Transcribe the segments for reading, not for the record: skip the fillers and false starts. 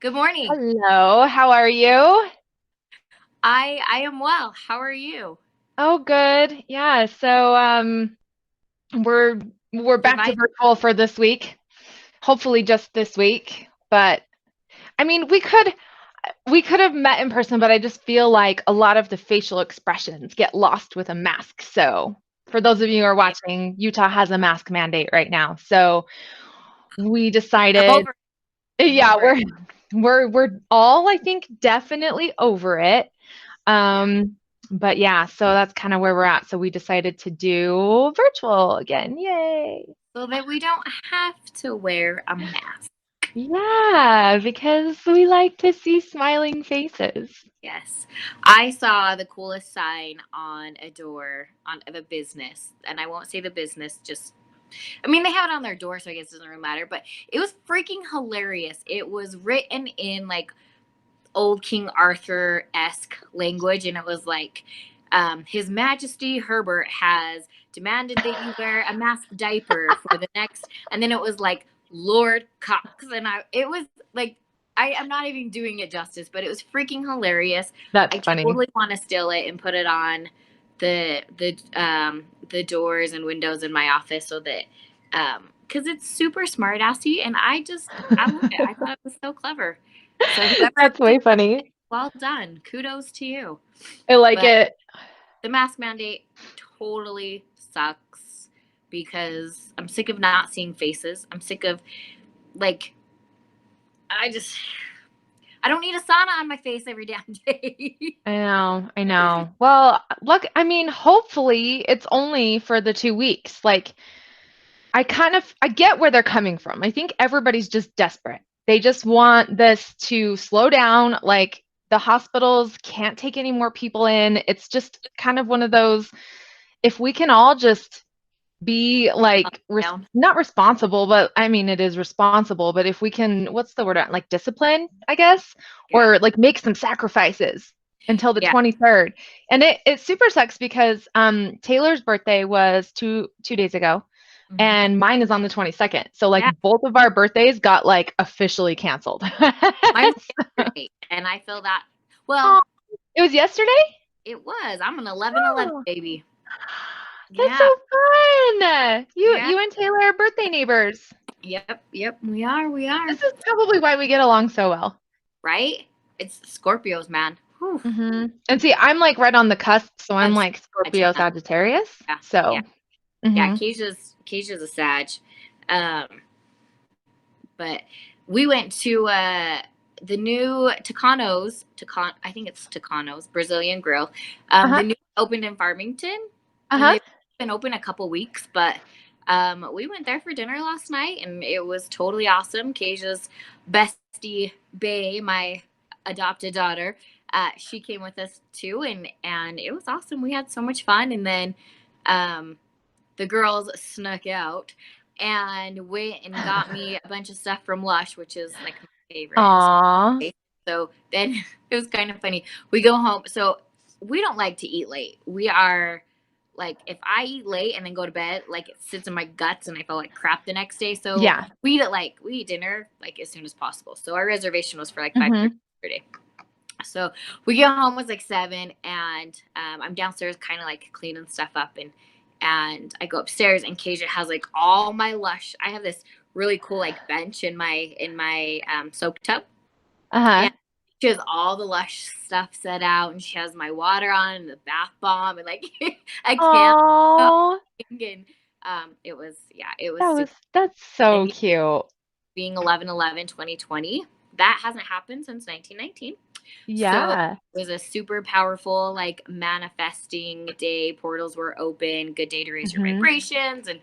Good morning. Hello, how are you? I am well. How are you? Oh, good. Yeah, we're we're back to Survived? virtual for this week. Hopefully just this week. But I mean, we could have met in person, but I just feel like a lot of the facial expressions get lost with a mask. So, for those of you who are watching, Utah has a mask mandate right now. So, we I'm decided over. I'm yeah, over it. we're all I think definitely over it. Yeah. Um, but yeah, so that's kind of where we're at. So we decided to do virtual again. Yay. So that we don't have to wear a mask. Yeah, because we like to see smiling faces. Yes. I saw the coolest sign on a door on of a business, and I won't say the business, just I mean they have it on their door, so I guess it doesn't really matter, but it was freaking hilarious. It was written in like old King Arthur esque language, and it was like, His Majesty Herbert has demanded that you wear a mask diaper for the next, and then it was like Lord Cox, and it was like, I'm not even doing it justice, but it was freaking hilarious. That's I funny. totally want to steal it and put it on the doors and windows in my office so that because it's super smart assy, and I love it. I thought it was so clever. So whoever That's way funny. well done. Kudos to you. I like But it. the mask mandate totally sucks because I'm sick of not seeing faces. I'm sick of like I just I don't need a sauna on my face every damn day. I know, I know. Well, look, I mean, hopefully it's only for the 2 weeks. Like, I get where they're coming from. I think everybody's just desperate. They just want this to slow down. Like the hospitals can't take any more people in. It's just kind of one of those, if we can all just be like Down. not responsible, but I mean it is responsible, but if we can, what's the word, like discipline, I guess, Yeah. or like make some sacrifices until the Yeah. 23rd. And it super sucks because Taylor's birthday was two days ago Hmm. and mine is on the 22nd. So like Yeah. both of our birthdays got like officially canceled. Mine was yesterday, and I feel that. Well, Oh, it was yesterday? it was. I'm an 11/11 Oh, baby. that's Yeah. so fun. You Yeah. you and Taylor are birthday neighbors. Yep. Yep. We are. We are. This is probably why we get along so well. Right? It's Scorpios, man. Whew. And see, I'm like right on the cusp, so I'm That's like a Scorpio chance. Sagittarius. Yeah. Yeah. So, Yeah. hmm Keisha's a Sag. Um, but we went to the new I think it's Tucano's Brazilian Grill. uh-huh, The new opened in Farmington, and uh-huh. they've been open a couple weeks, but we went there for dinner last night, and it was totally awesome. Keisha's bestie Bay, my adopted daughter, she came with us too, and it was awesome. We had so much fun, and then um, the girls snuck out and went and got me a bunch of stuff from Lush, which is like my favorite. Aw. So then it was kind of funny. We go home. So we don't like to eat late. We are like, if I eat late and then go to bed, like it sits in my guts and I feel like crap the next day. So Yeah. we eat dinner like as soon as possible. So our reservation was for like 5:30 hmm yesterday. So we get home, it was like 7, and I'm downstairs kind of like cleaning stuff up, and I go upstairs, and Kasia has like all my Lush. I have this really cool like bench in my soak tub, Uh-huh. and she has all the Lush stuff set out, and she has my water on and the bath bomb and like a candle Aw. going, and it was That super. was that's so And cute. being 11/11/2020, that hasn't happened since 1919. So it Yeah. was a super powerful, like manifesting day. Portals were open. Good day to raise your hmm vibrations and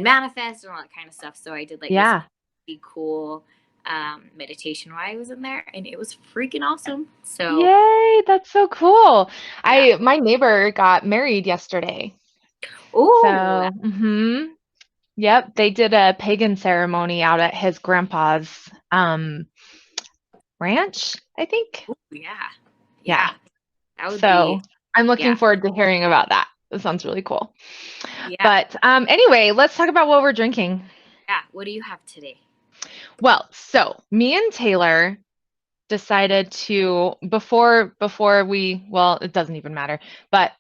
manifest and all that kind of stuff. So I did like this Yeah. really cool meditation while I was in there, and it was freaking awesome. So Yay, that's so cool. yeah. My neighbor got married yesterday. Oh, So, yep, they did a pagan ceremony out at his grandpa's ranch, I think. yeah, Yeah. yeah. That would be So I'm looking yeah, forward to hearing about that. That sounds really cool. yeah, But anyway, let's talk about what we're drinking. yeah. What do you have today? Well, so me and Taylor, decided to before we well, it doesn't even matter, but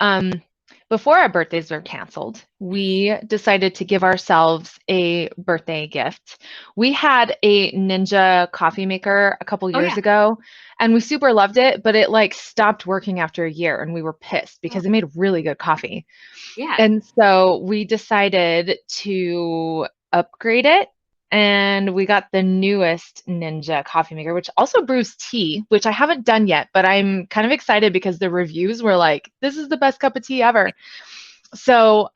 before our birthdays were canceled, we decided to give ourselves a birthday gift. We had a Ninja coffee maker a couple Oh years yeah. ago, and we super loved it, but it like stopped working after a year, and we were pissed Oh, because it made really good coffee. yeah. And so we decided to upgrade it. And we got the newest Ninja coffee maker, which also brews tea, which I haven't done yet, but I'm kind of excited because the reviews were like, this is the best cup of tea ever. So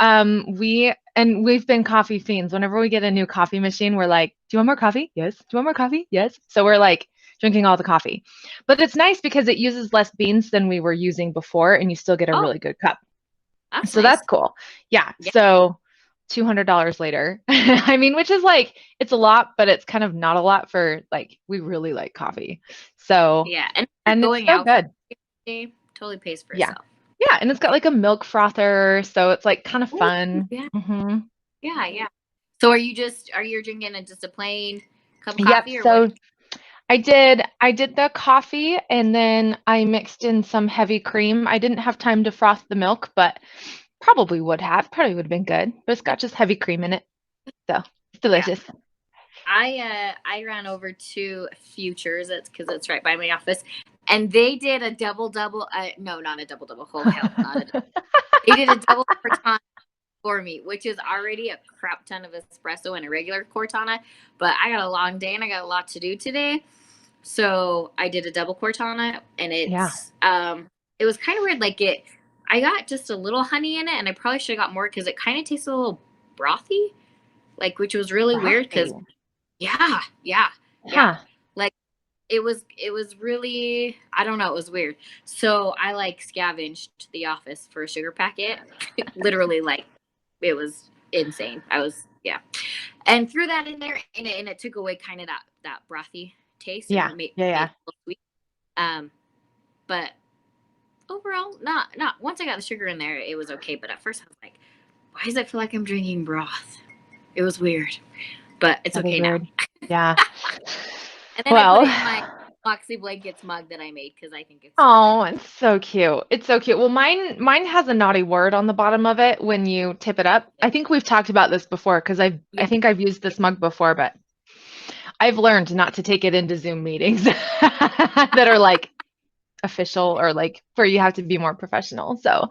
we've been coffee fiends. Whenever we get a new coffee machine, we're like, do you want more coffee? Yes. Do you want more coffee? Yes. So we're like drinking all the coffee. But it's nice because it uses less beans than we were using before, and you still get a Oh, really good cup. that's So that's nice. cool. Yeah. Yeah. So $200 later. I mean, which is like it's a lot, but it's kind of not a lot for like we really like coffee. So Yeah. And if you're and it's going so out for good. a day, totally pays for Yeah. itself. Yeah, and it's got Yeah. like a milk frother, so it's like kind of Oh, fun. yeah. Hmm. Yeah. Yeah. So are you drinking just a plain cup of Yep. coffee or what? So I did the coffee and then I mixed in some heavy cream. I didn't have time to froth the milk, but probably would have. Probably would have been good. But it's got just heavy cream in it. So it's Yeah. delicious. I ran over to Futures. It's because it's right by my office, and they did a double double. No, not a double double. Oh hell, not a. They did a double cortana for me, which is already a crap ton of espresso and a regular cortana. But I got a long day and I got a lot to do today, so I did a double cortana, and Yeah. it was kind of weird. Like it, I got just a little honey in it, and I probably should have got more because it kind of tastes a little brothy, like which was really weird because Frothy. yeah, yeah, yeah. Huh. Like it was really I don't know, it was weird. So I like scavenged the office for a sugar packet. Literally like it was insane. I was yeah. And threw that in there and it took away kind of that brothy taste Yeah. and made Yeah. made Yeah. it a little sweet. But overall not once I got the sugar in there it was okay, but at first I was like, why does it feel like I'm drinking broth? It was weird. But it's That is okay now. weird. Yeah. And then I put Well, it in my Moxie Blankets mug that I made because I think it's so oh, pretty. it's so cute. It's so cute. Well, mine has a naughty word on the bottom of it when you tip it up. I think we've talked about this before because I Yeah. think I've used this mug before, but I've learned not to take it into Zoom meetings that are like official or like where you have to be more professional. So,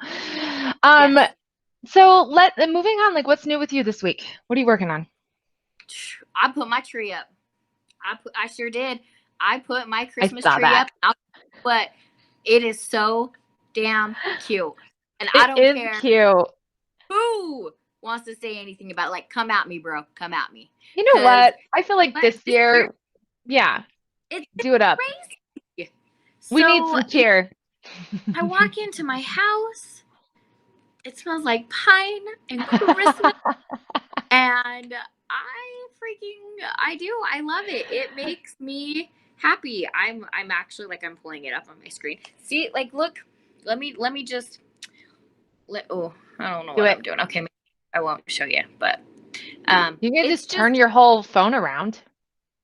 um, Yes. moving on, like what's new with you this week? What are you working on? I put my tree up. I sure did. I put my I Christmas saw tree that. up. But it is so damn cute. And I It don't is care cute. who wants to say anything about it. Like, come at me, bro. Come at me. You know Cause what? I feel like what this this year year, yeah, it's do it up. crazy. We need So some cheer. I walk into my house. It smells like pine and Christmas. And I do. I love it. It makes me happy. I'm actually like I'm pulling it up on my screen. See, like look, let me just oh, I don't know Do what it. I'm doing. Okay, maybe I won't show you, but You can it's just turn just your whole phone around.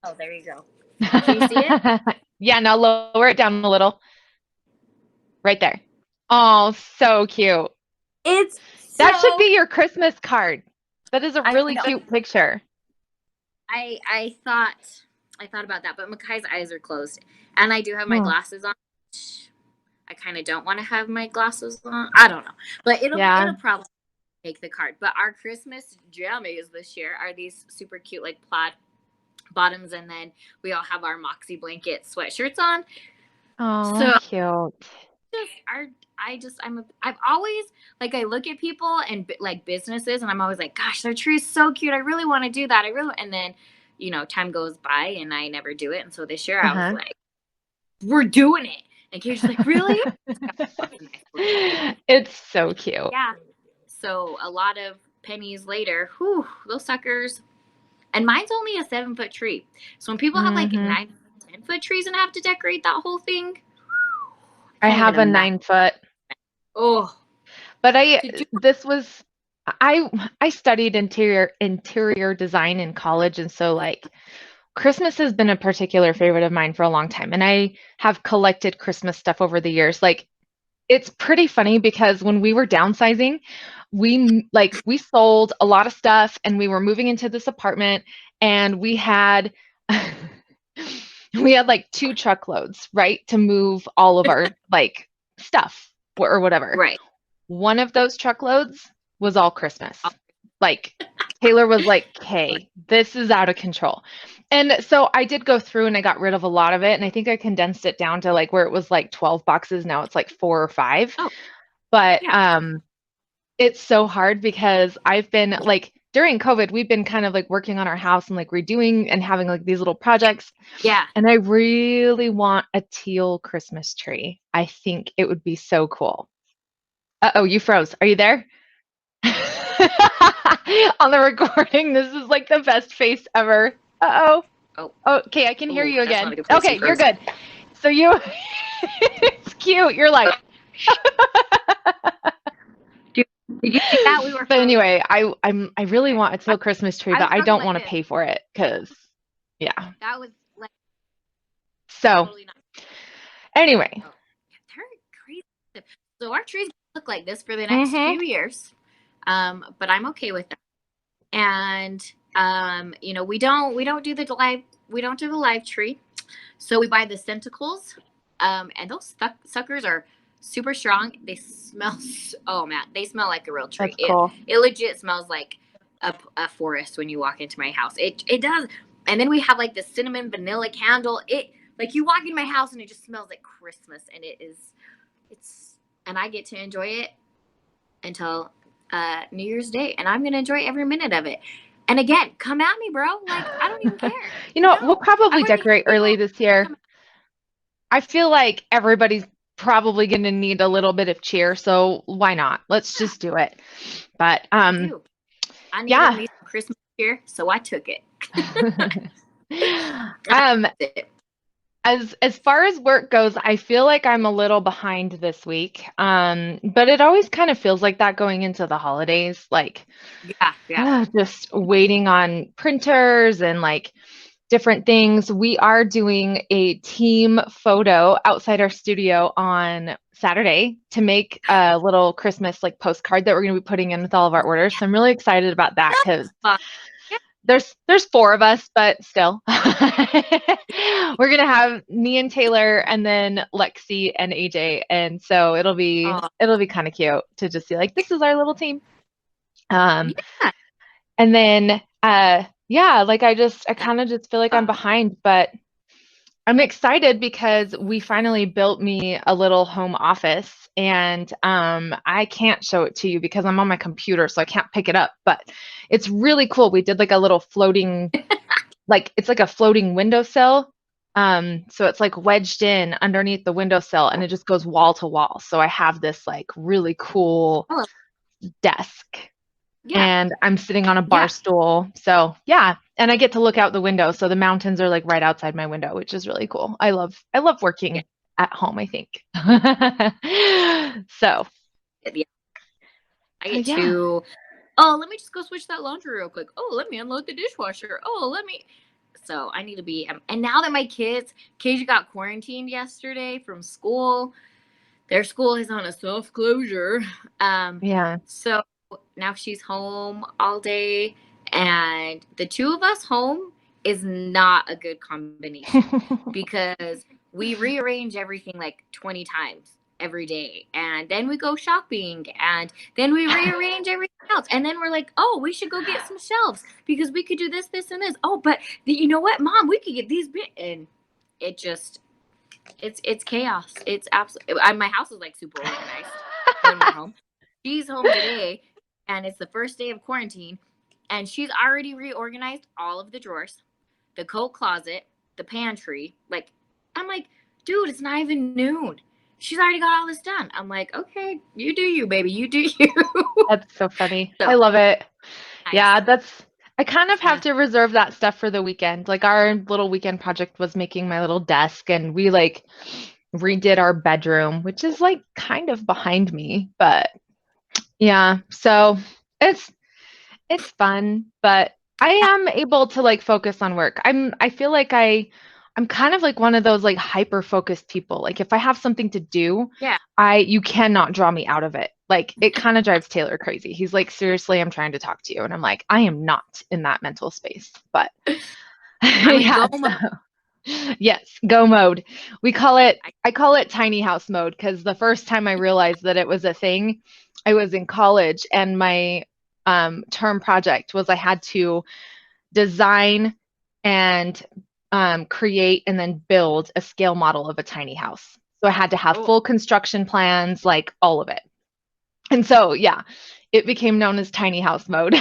oh, there you go. Can you see it? Yeah, now lower it down a little. Right there. Oh, so cute. It's That should so be your Christmas card. That is a I really know. cute picture. I thought about that, but Makai's eyes are closed, and I do have my Hmm. glasses on. I kind of don't want to have my glasses on. I don't know, but Yeah. it'll probably make the card. But our Christmas jammies this year are these super cute like plaid bottoms, and then we all have our Moxie blanket sweatshirts on. Oh, So cute. just our I've always like I look at people and like businesses and I'm always like, gosh, their tree is so cute. I really want to do that. I really and then time goes by and I never do it. And so this year I was Uh-huh. like, we're doing it. And Kate's like, really? Lots of nice little It's so cute. yeah. So a lot of pennies later, whew, those suckers. And mine's only a 7-foot tree. So when people have like Hmm. 9, 10-foot trees and have to decorate that whole thing, I I can't even have a imagine. 9 foot, Oh, but to do this was I studied interior design in college, and so like Christmas has been a particular favorite of mine for a long time, and I have collected Christmas stuff over the years. Like it's pretty funny because when we were downsizing, we sold a lot of stuff and we were moving into this apartment and we had we had like two truckloads, right, to move all of our like stuff or whatever. Right. One of those truckloads was all Christmas. Like Taylor was like, "Okay, this is out of control." And so I did go through and I got rid of a lot of it, and I think I condensed it down to like where it was like 12 boxes, now it's like 4 or 5. Oh, But yeah. it's so hard because I've been like during COVID, we've been kind of like working on our house and like redoing and having like these little projects. Yeah. And I really want a teal Christmas tree. I think it would be so cool. Uh-oh, you froze. Are you there? On the recording, this is like the best face ever. Uh-oh. Oh, Okay, I can hear oh, you that's not again. a good place. Okay, you're good. So you, it's cute. You're like, Did you see that? We were. but anyway, I really want a teal Christmas tree, I was but I frozen don't like want to this. pay for it because, yeah. That was like So totally not. anyway, Oh, they're crazy. So our trees look like this for the next few years, but I'm okay with that. And we don't do the live tree, so we buy the centicles, and those suckers are super strong. They smell. Oh man, they smell like a real tree. that's cool. It legit smells like a forest when you walk into my house. It does. And then we have like the cinnamon vanilla candle. It like you walk in my house and it just smells like Christmas, and it's and I get to enjoy it until New Year's Day, and I'm gonna enjoy every minute of it. And again, come at me, bro. Like I don't even care. We'll probably decorate early this year. Come I feel like everybody's probably going to need a little bit of cheer, so why not? Let's just do it. But I do. I needed yeah. me some Christmas cheer, so I took it. As far as work goes, I feel like I'm a little behind this week. But it always kind of feels like that going into the holidays, like Yeah. just waiting on printers and like different things. We are doing a team photo outside our studio on Saturday to make a little Christmas like postcard that we're going to be putting in with all of our orders. So I'm really excited about that because Fun. there's 4 of us, but still. We're gonna have me and Taylor and then Lexi and AJ. And so it'll be Oh, kind of cute to just see like this is our little team. yeah. And then yeah, like I kind of just feel like I'm behind, but I'm excited because we finally built me a little home office, and I can't show it to you because I'm on my computer, so I can't pick it up, but it's really cool. We did like a little floating, like it's like a floating windowsill. So it's like wedged in underneath the windowsill and it just goes wall to wall. So I have this like really cool Oh, desk yeah. and I'm sitting on a bar stool. So yeah, and I get to look out the window. So the mountains are like right outside my window, which is really cool. I love working at home, I think. So Yeah. I get yeah. to, oh, let me just go switch that laundry real quick. Oh, let me unload the dishwasher. Oh, let me. So I need to be, and now that my kids, KJ got quarantined yesterday from school, their school is on a soft closure. Yeah. So now she's home all day, and the two of us home is not a good combination because we rearrange everything like 20 times every day, and then we go shopping, and then we rearrange everything else, and then we're like, oh, we should go get some shelves because we could do this and this. Oh, but you know what, Mom, we could get these and it just it's chaos. It's absolutely, my house is like super organized when we're home. She's home today, and it's the first day of quarantine, and she's already reorganized all of the drawers, the coat closet, the pantry. Like, I'm like, dude, it's not even noon. She's already got all this done. I'm like, okay, you do you, baby. You do you. That's so funny. So, I love it. nice. Yeah, I kind of have to reserve that stuff for the weekend. Like our little weekend project was making my little desk and we like redid our bedroom, which is like kind of behind me, but yeah. So it's fun, but I am able to like focus on work. I feel like I'm kind of like one of those like hyper focused people. Like if I have something to do, Yeah. you cannot draw me out of it. Like it kind of drives Taylor crazy. He's like, seriously, I'm trying to talk to you. And I'm like, I am not in that mental space. But I'm in yeah, go mode. so yes, go mode. I, I call it tiny house mode because the first time I realized that it was a thing, I was in college and my term project was I had to design and create and then build a scale model of a tiny house. So I had to have oh, full construction plans, like all of it. And so, yeah, it became known as tiny house mode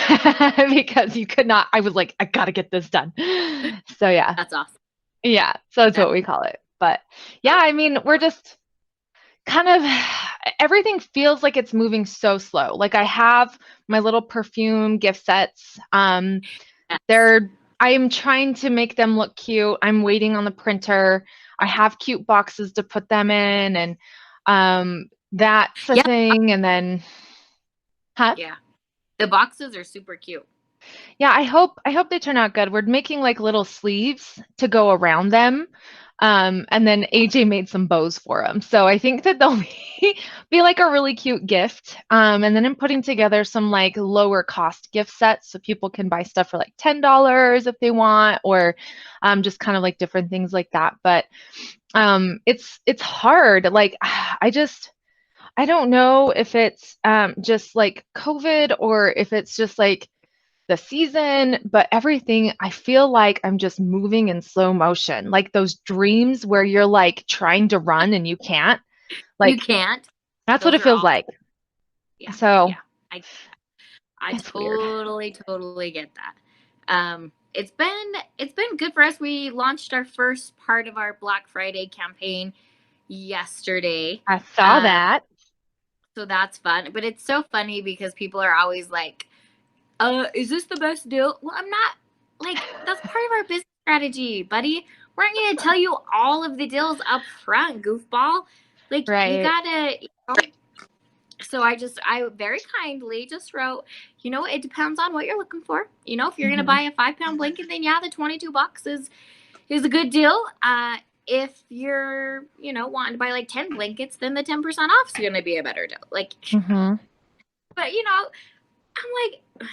because you could not, I was like, I gotta get this done. So, yeah, that's awesome. yeah, so that's That what we call it. But yeah, oh, I mean, we're just kind of everything feels like it's moving so slow. Like I have my little perfume gift sets. yes. They're I am trying to make them look cute. I'm waiting on the printer. I have cute boxes to put them in and that's a Yeah. thing and then huh? Yeah. The boxes are super cute. Yeah, I hope they turn out good. We're making like little sleeves to go around them. And then AJ made some bows for them. So I think that they'll be like a really cute gift. And then I'm putting together some like lower cost gift sets so people can buy stuff for like $10 if they want, or just kind of like different things like that. But it's hard. Like I don't know if it's just like COVID or if it's just like the season, but everything, I feel like I'm just moving in slow motion. Like those dreams where you're like trying to run and you can't. You Like can't. that's what Those it are feels all. like. Yeah. So Yeah. I it's weird. totally get that. It's been good for us. We launched our first part of our Black Friday campaign yesterday. I saw Uh, that. so that's fun. But it's so funny because people are always like, is this the best deal? Well, I'm not like that's part of our business strategy, buddy. We're not gonna tell you all of the deals up front, goofball. Like you Right. gotta, so I very kindly just wrote, it depends on what you're looking for. If you're gonna Hmm. buy a 5 pound blanket, then yeah, the $22 is a good deal. If you're, wanting to buy like 10 blankets, then the 10% off is gonna be a better deal. Like, Hmm. but I'm like,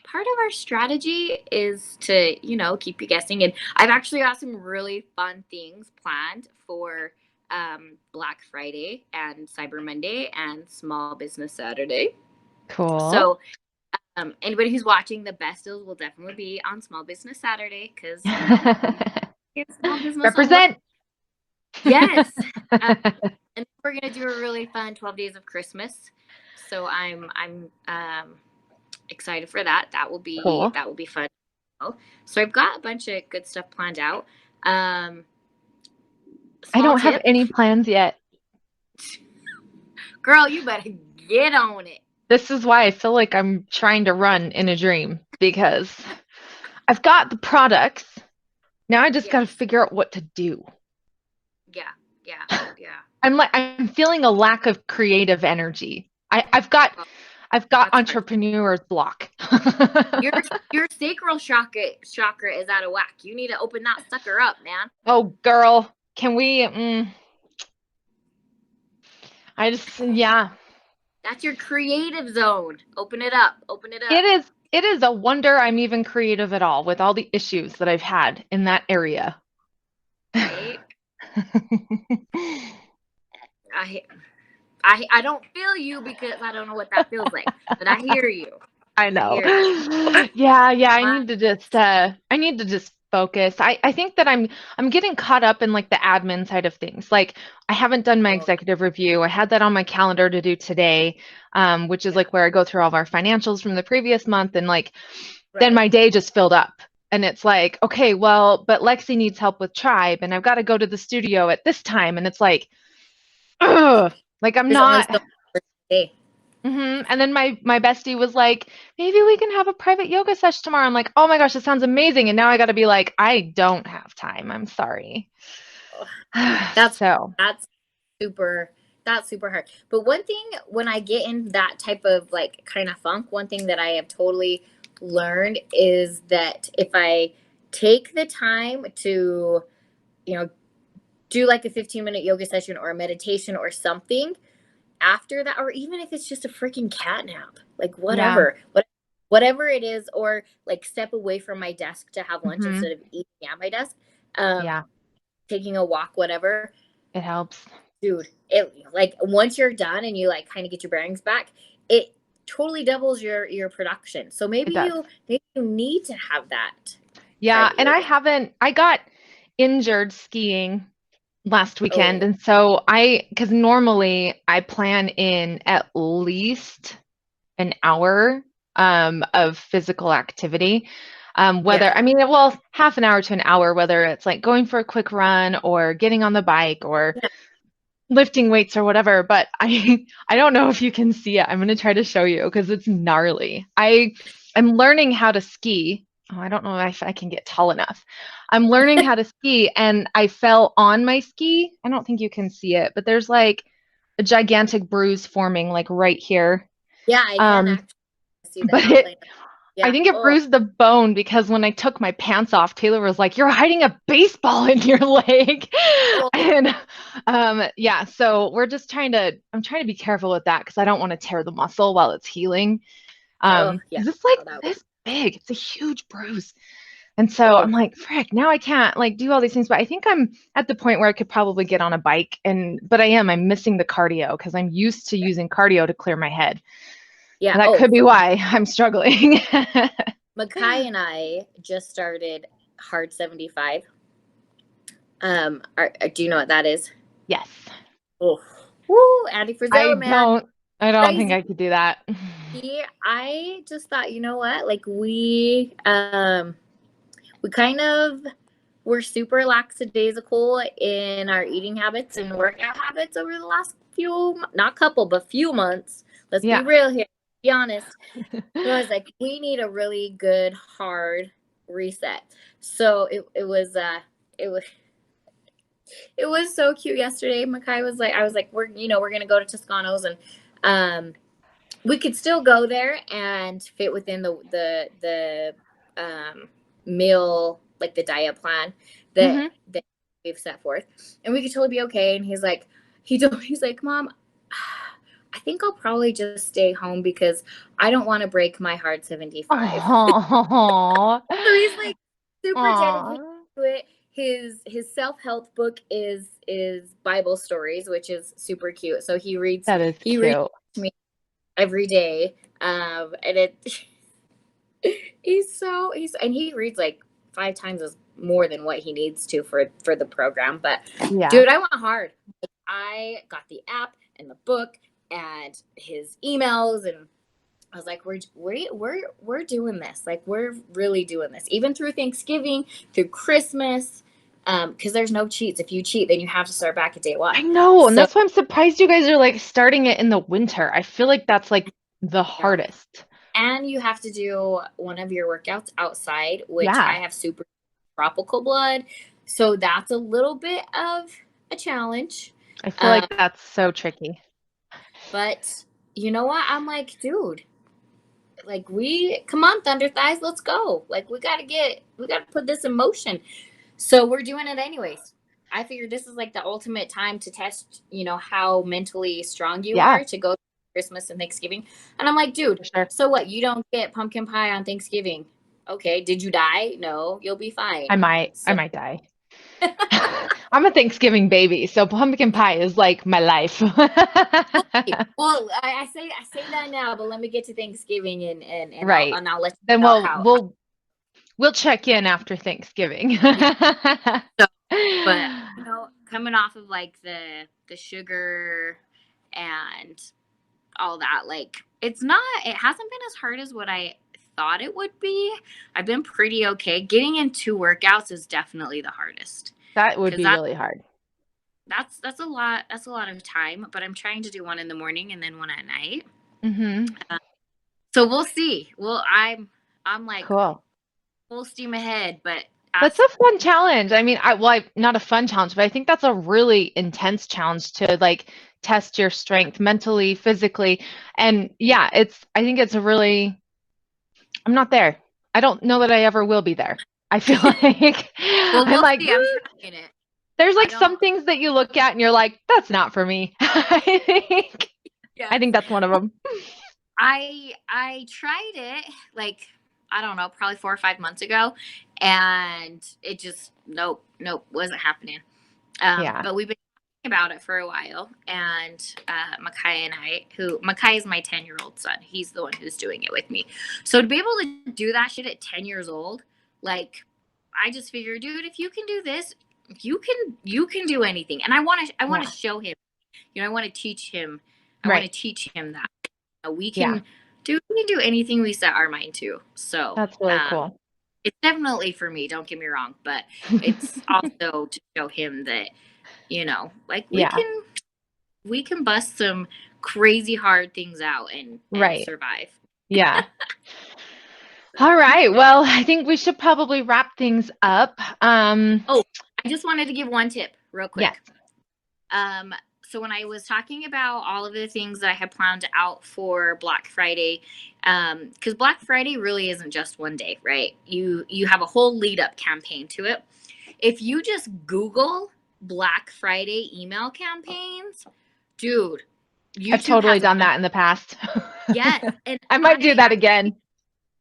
part of our strategy is to, keep you guessing. And I've actually got some really fun things planned for Black Friday and Cyber Monday and Small Business Saturday. Cool. So, anybody who's watching, the best deals will definitely be on Small Business Saturday because, it's Small Business Only. Represent. Yes. Uh, and we're gonna do a really fun 12 days of Christmas. So I'm excited for that. Cool. That will be fun. So I've got a bunch of good stuff planned out. Um, I Small don't have tip, any plans yet. girl, you better get on it. This is why I feel like I'm trying to run in a dream because I've got the products. Now I just got to Yes. figure out what to do. Yeah. Yeah. Yeah. I'm feeling a lack of creative energy. Oh, I've got that's hard. entrepreneur's block. Your your sacral chakra is out of whack. You need to open that sucker up, man. Oh, girl, can we? Yeah, That's your creative zone. Open it up. Open it it up. is. It is a wonder I'm even creative at all with all the issues that I've had in that area. Right? I I don't feel you because I don't know what that feels like, but I hear you. I I know. hear you. Yeah, yeah, My, I need to just focus. I think that I'm getting caught up in like the admin side of things. Like I haven't done my oh, executive review. I had that on my calendar to do today, which is yeah, like where I go through all of our financials from the previous month and like then right. my day just filled up. And it's like, okay, well, but Lexi needs help with Tribe and I've got to go to the studio at this time and it's like ugh, like I'm There's only not. so much per day. And then my bestie was like, maybe we can have a private yoga session tomorrow. I'm like, oh my gosh, that sounds amazing. And now I got to be like, I don't have time. I'm sorry. That's So, that's super that's super hard. But one thing when I get in that type of like kind of funk, one thing that I have learned is that if I take the time to, you know, do like a 15-minute yoga session or a meditation or something after that, or even if it's just a freaking cat nap, like Yeah. whatever it is, or like step away from my desk to have lunch Hmm. instead of eating at my desk, um, Yeah. taking a walk, whatever, It helps. dude, it like once you're done and you like kind of get your bearings back, it totally doubles your production. So It does. maybe you need to have that Yeah. private And yoga. I got injured skiing last weekend. Oh And so because normally I plan in at least an hour of physical activity. yeah, Well, half an hour to an hour, whether it's like going for a quick run or getting on the bike or yeah. lifting weights or whatever. But I don't know if you can see it. I'm gonna try to show you because it's gnarly. I'm learning how to ski. Oh, I don't know if I can get tall enough. I'm learning how to ski and I fell on my ski. I don't think you can see it, but there's like a gigantic bruise forming like right here. Yeah, I can Um, actually see the but outline. I Yeah. think it Oh, bruised the bone because when I took my pants off, Taylor was like, "You're hiding a baseball in your leg." oh, And yeah, so I'm trying to be careful with that because I don't want to tear the muscle while it's healing. oh, yeah. Because it's like Oh, that would. this big. It's a huge bruise. And so I'm Oh, like, frick, now I can't like do all these things. But I think I'm at the point where I could probably get on a bike but I'm missing the cardio because I'm used to using cardio to clear my head. yeah. And that Oh, could be why I'm struggling. Makai and I just started Hard 75. Do you know what that is? Yes. Oh, woo, Andy I Frisella, man, don't I don't think crazy. I could do that. I just thought, you know what? Like we kind of were super lackadaisical in our eating habits and workout habits over the last few, not couple, but few months. Let's be Yeah. real here. Be honest. So I was like, we need a really good hard reset. So it was it was so cute yesterday. Makai was like, I was like, we're gonna go to Toscano's and we could still go there and fit within the meal, like the diet plan Hmm. that we've set forth, and we could totally be okay. And he's like, Mom, I think I'll probably just stay home because I don't want to break my hard 75. Oh. So he's like super dedicated Aw. to it. His self-help book is Bible stories, which is super cute. So That is he reads cute. to me every day. And it and he reads like 5 times as more than what he needs to for the program. But Yeah. dude, I went hard. I got the app and the book and his emails, and I was like, we're doing this. Like we're really doing this, even through Thanksgiving, through Christmas, because there's no cheats. If you cheat, then you have to start back at day I one. know, and So that's why I'm surprised you guys are like starting it in the winter. I feel like that's like the yeah, hardest. and you have to do one of your workouts outside, which I Yeah. have super tropical blood, so that's a little bit of a challenge. I feel Um, like that's so tricky. but you know what? I'm like, dude, like we come on, Thunder Thighs, let's go. Like we gotta put this in motion. So we're doing it anyways. I figured this is like the ultimate time to test, how mentally strong you Yeah, are to go to Christmas and Thanksgiving. And I'm like, dude, for sure. so what? You don't get pumpkin pie on Thanksgiving. Okay, did you die? No, you'll be fine. I So might die. I'm a Thanksgiving baby, so pumpkin pie is like my life. well, I say that now, but let me get to Thanksgiving and Right. I'll let Then you know we'll how we'll check in after Thanksgiving. yeah. So, but coming off of like the sugar and all that, like it hasn't been as hard as what I thought it would be. I've been pretty okay. Getting in 2 workouts is definitely the hardest That would because be really hard. that's a lot of time, but I'm trying to do one in the morning and then one at night. Hmm. uh, so we'll see. Well, I'm like Cool. full steam ahead, but That's as a fun challenge. I mean, not a fun challenge, but I think that's a really intense challenge to like test your strength mentally, physically. And yeah, I think it's a I'm not there. I don't know that I ever will be there. I feel like Well, I'm we'll like, see. I'm trying it. there's I like don't. some things that you look at and you're like, that's not for me. I Yes. think that's one of them. I tried it like I don't know, probably 4 or 5 months ago, and it just nope wasn't happening. Yeah. But we've been talking about it for a while, and Makai and I, who Makai is my 10-year-old son, he's the one who's doing it with me. So to be able to do that shit at 10 years old, like I just figured, dude, if you can do this, you can do anything. And I want to Yeah. show him. I want to teach him. I want Right. to teach him that we Yeah. can we can do anything we set our mind to. So That's really cool. it's definitely for me, don't get me wrong, but it's also to show him that like Yeah. we can bust some crazy hard things out and Right. survive. Yeah. All right. Well, I think we should probably wrap things up. Oh, I just wanted to give one tip real Yes. quick. So when I was talking about all of the things that I had planned out for Black Friday, because Black Friday really isn't just one day, right? You have a whole lead up campaign to it. If you just Google Black Friday email campaigns, dude, I've YouTube totally has a done bunch. that in the past. Yes, and I might do that again.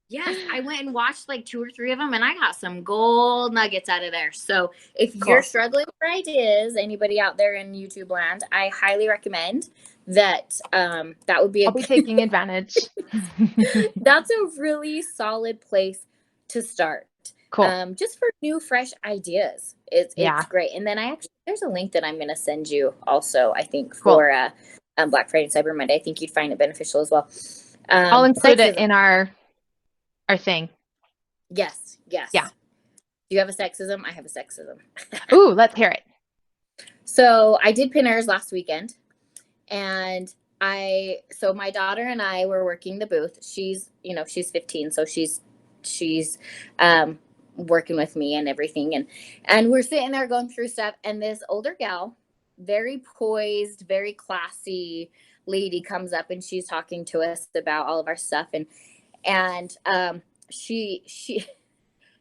yes, I went and watched like 2 or 3 of them, and I got some gold nuggets out of there. So if you're Cool. struggling for ideas, anybody out there in YouTube land, I highly recommend that. That would be I'll be taking advantage. that's a really solid place to start. Cool. Just for new, fresh ideas. It's Yeah. great. And then there's a link that I'm going to send you also. I think Cool. for Black Friday and Cyber Monday. I think you'd find it beneficial as well. I'll include it Sexism. in our thing. Yes. Yeah. Do you have a sexism? I have a sexism. Ooh, let's hear it. So I did Pinners last weekend, and so my daughter and I were working the booth. She's 15, so she's working with me and everything, and we're sitting there going through stuff, and this older gal, very poised, very classy lady comes up, and she's talking to us about all of our stuff, and she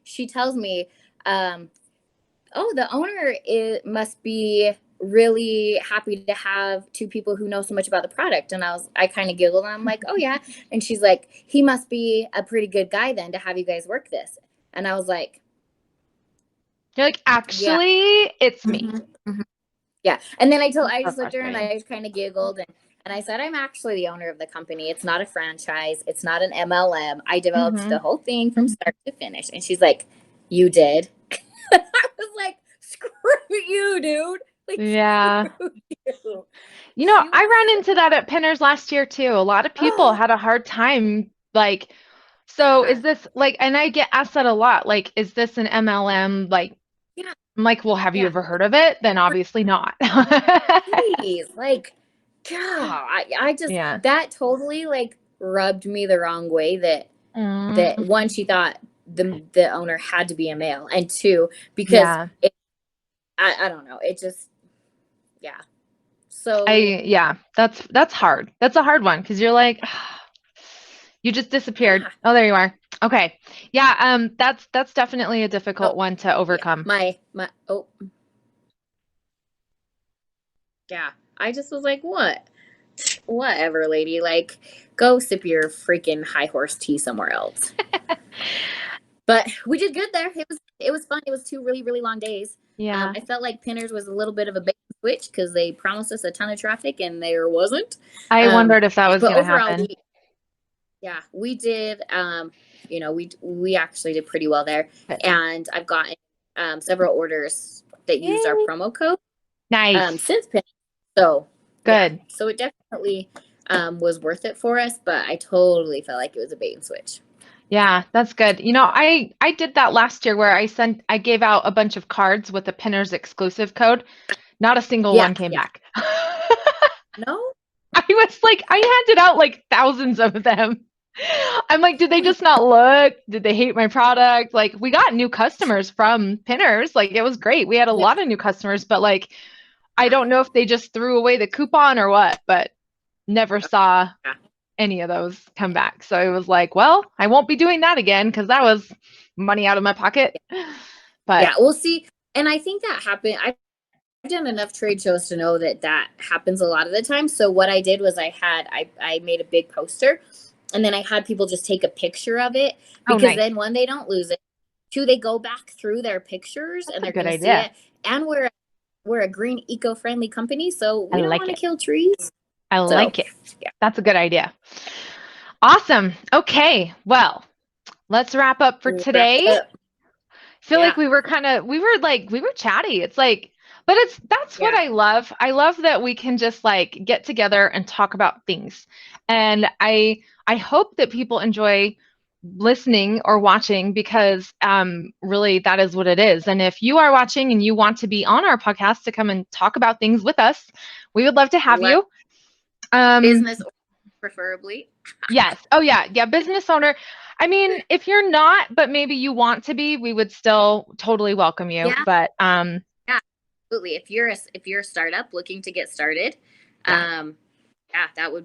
she tells me, oh, the owner must be really happy to have two people who know so much about the product. And I kind of giggled, and I'm like, oh yeah. And she's like, he must be a pretty good guy then to have you guys work this. And I was like, You're like, yeah. actually, it's me. Mm-hmm. Yeah. And then I So just looked at her and I just kind of giggled, and I said, I'm actually the owner of the company. It's not a franchise. It's not an MLM. I developed the whole thing from start to finish. And she's like, you did? I was like, screw you, dude. Like, Yeah. you. I ran into that at Pinners last year too. A lot of people had a hard time. Like, so is this like, and I get asked that a lot. Like, is this an MLM? Like, yeah. I'm like, well, have you ever heard of it? Then obviously not. Please, like, God, I just Yeah. that totally like rubbed me the wrong way. That one, she thought the owner had to be a male, and two, because Yeah. I don't know, it just yeah. So that's hard. That's a hard one because you're like, you just disappeared. yeah. Oh, there you are. Okay. Yeah, that's definitely a difficult one to Yeah. overcome. My yeah. I just was like, whatever, lady. Like, go sip your freaking high horse tea somewhere else. But we did good there. It was fun. It was 2 really, really long days. Yeah. I felt like Pinners was a little bit of a bait and switch because they promised us a ton of traffic and there wasn't. I wondered if that was But going to overall, happen. we did. We actually did pretty well there, and I've gotten several orders that used our promo code. Nice. Since Pinners. So good. Yeah. So it definitely was worth it for us, but I totally felt like it was a bait and switch. Yeah, that's good. I did that last year where I gave out a bunch of cards with a Pinners exclusive code. Not a single one came back. No? I was like, I handed out like thousands of them. I'm like, did they just not look? Did they hate my product? Like, we got new customers from Pinners. Like, it was great. We had a lot of new customers, but like, I don't know if they just threw away the coupon or what, but never saw any of those come back. So it was like, well, I won't be doing that again because that was money out of my pocket. But Yeah, we'll see. And I think that happened. I've done enough trade shows to know that that happens a lot of the time. So what I did was I made a big poster, and then I had people just take a picture of it, oh, because nice. then one, they don't lose it. Two, they go back through their pictures That's and a they're good going to see idea. it. And we're a green eco-friendly company, so I we don't like want to it. kill trees. I So, like it. yeah. That's a good idea. Awesome. Okay. Well, let's wrap up for Wrap today. it up. Feel like Yeah. we were chatty. It's like, but that's what Yeah. I love. I love that we can just like get together and talk about things. And I hope that people enjoy listening or watching, because really that is what it is. And if you are watching and you want to be on our podcast to come and talk about things with us, we would love to have Let you. Um, business preferably. yes. Oh yeah. Yeah. Business owner. I mean, if you're not, but maybe you want to be, we would still totally welcome you. Yeah. But Yeah. Absolutely. If you're a startup looking to get started, yeah. yeah, that would be